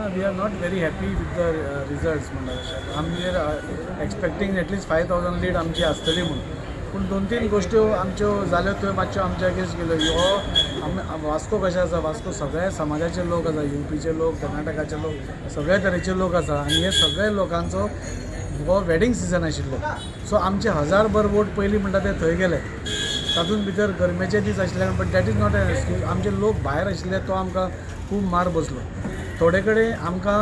We are not very happy with the results म्हणटा तशें. आमी एक्सपेक्टींग एटलीस्ट 5,000 लीड आमची आसतली म्हणून. पूण 2-3 गोश्ट्यो आमच्यो जाल्यो त्यो मातश्यो आमच्या अगेन्स्ट गेल्यो. हो वास्को कशें आसा, वास्को सगळ्या समाजाचे लोक आसा, यूपीचे लोक, कर्नाटकाचे लोक, सगळ्या तरेचे लोक आसा आनी हे सगळ्या लोकांचो हो वेडिंग सिजन आशिल्लो. सो आमचे 1000 वोट पयलीं म्हणटा ते थंय गेले. तातूंत भितर गरमेचे दीस आशिल्ले, but that is not an excuse. आमचे लोक भायर आशिल्ले तो आमकां खूब मार बसलो. थोडे कडेन आमकां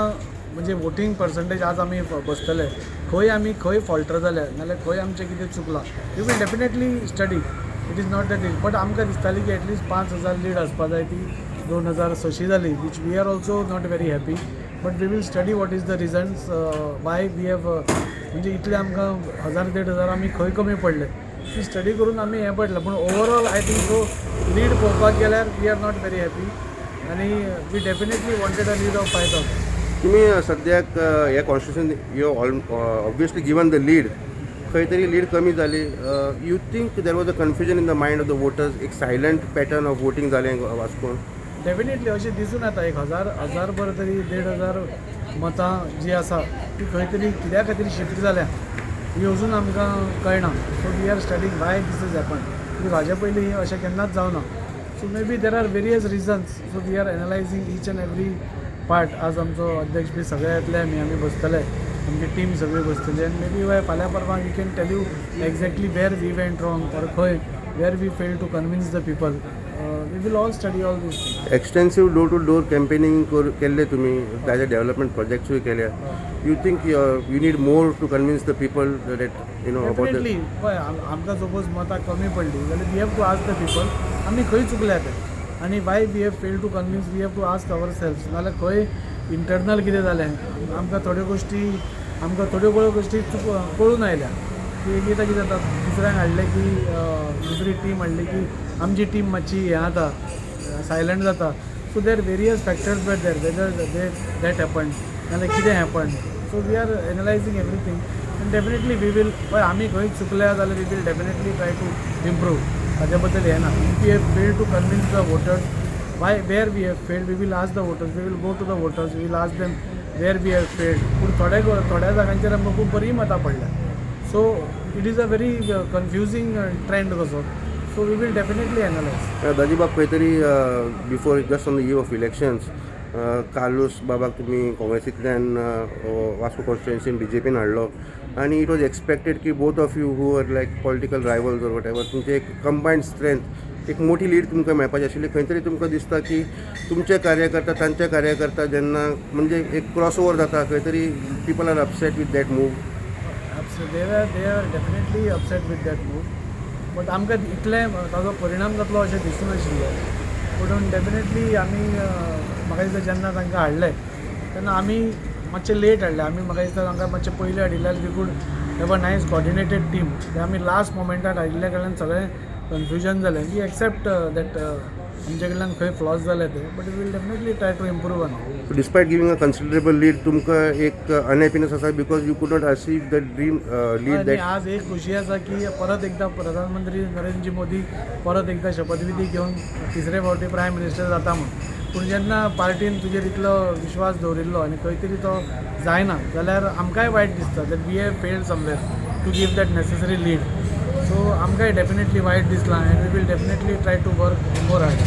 म्हणजे वोटींग पर्संटेज आज आमी बसतले खंय फॉल्टर जाले नाल्यार खंय आमचें कितें चुकलां. We will definitely study. It is not that is, but आमकां दिसताली की एटलीस्ट 5,000 लीड आसपा जाय. ती 2,600 जाली, which we are also not very happy. But we will study what is the reasons why we have म्हणजे इतले आमकां 1,000-1,500 आमी खंय कमी पडले ती स्टडी करून आमी हें पडलें. पूण overall I think so lead पळोवपाक गेल्यार we are not very happy आनी we definitely wanted a lead of 5,000. तुम्ही सद्याक ह्या constitution you obviously given the lead, खंय तरी लीड कमी जाली. You think there was a confusion in the mind of the voters, एक सायलंट पॅटर्न ऑफ वोटींग जालें वास्कोन? डेफिनेटली अशें दिसून येता. 1,000 भर तरी 1,500 मतां जी आसा ती खंय तरी कित्या खातीर शिफ्ट जाल्या ही अजून आमकां कळना. So we are studying why this is happen. म्हणजे हाजे पयलीं अशें केन्नाच जावना. So maybe there are various reasons. So we are analysing each and every part. आज आमचो अध्यक्ष बी सगळे येतले, आमी बसतले, आमची टीम सगळी बसतली आनी मे बी फाल्यां परवां we can tell you exactly where we went wrong or खंय where we fail to convince the people. We will all study all this things. Extensive door to door campaigning केल्ले तुमी, ताजे development प्रोजेक्ट्सूय केल्या. You think you need more to convince the people that you know about definitely. पळय आमकां suppose मतां कमी पडली जाल्यार we have to ask the people आमी खंय चुकल्या ते आनी why we have fail to convince. We have to ask our self नाल्यार खंय इंटरनल कितें जालें. आमकां थोड्यो गोश्टी कळून आयल्या की एकदां कितें जाता दुसऱ्यांक हाडलें की दुसरी टीम हाडली की आमची टीम मातशी हें जाता सायलंट जाता. So there various factors where there whether that happen नाल्यार कितें happen. So we are analysing everything आनी डेफिनेटली वी वील पळय आमी खंय चुकल्या जाल्यार we will definitely try to improve. हाजे बद्दल हें ना. If we have failed to convince the voters why where we have failed, we will ask the voters, we will go to the voters, we will ask them where we have failed. पूण थोड्या जागांचेर आमकां खूब बरी मतां पडल्या. So it is a very confusing trend कसो. So we will definitely analyse. दाजीबाब खंय तरी before just on the eve of elections Carlos बाबाक तुमी काँग्रेसींतल्यान वास्को कॉन्स्टिट्युएन्सीन BJPन हाडलो आनी इट वॉज एक्सपेक्टेड की both of you who are like political rivals or whatever तुमचे एक कंबायंड स्ट्रेंथ एक मोठी लीड तुमकां मेळपाची आशिल्ली. खंय तरी तुमकां दिसता की तुमचे कार्यकर्ता तांचे कार्यकर्ता जेन्ना म्हणजे एक क्रॉस ओवर जाता खंय तरी people are upset with that move. They are definitely upset with that move. But आमकां इतले ताजो परिणाम जातलो अशें दिसून नाशिल्लो. पूण डेफिनेटली आमी म्हाका दिसता जेन्ना तांकां हाडले तेन्ना आमी मातशें लेट हाडले. आमी म्हाका दिसता तांकां मातशें पयलीं हाडिल्ल्यार we could have a nice coordinated team. ते आमी लास्ट मोमेंटार हाडिल्ल्या कारणान सगळें कन्फ्युजन जालें. वी एक्सेप्ट दॅट आमचे कडल्यान खंय फ्लॉज जाले ते, but we will definitely try to improve on. Despite giving a considerable lead तुमकां एक अनहॅपीनेस आसा because you could not achieve the dream lead that. आज एक खुशी आसा की परत एकदा प्रधानमंत्री नरेंद्रजी मोदी परत एकदा शपथविधी घेवन तिसरे फावटी प्रायम मिनिस्टर जाता म्हणून. पूण जेन्ना पार्टीन तुजेर इतलो विश्वास दवरिल्लो आनी खंय तरी तो जायना जाल्यार आमकांय वायट दिसता that we have failed somewhere to give that necessary lead. So आमकांय डेफिनेटली वायट दिसलां and we will definitely try to work more hard.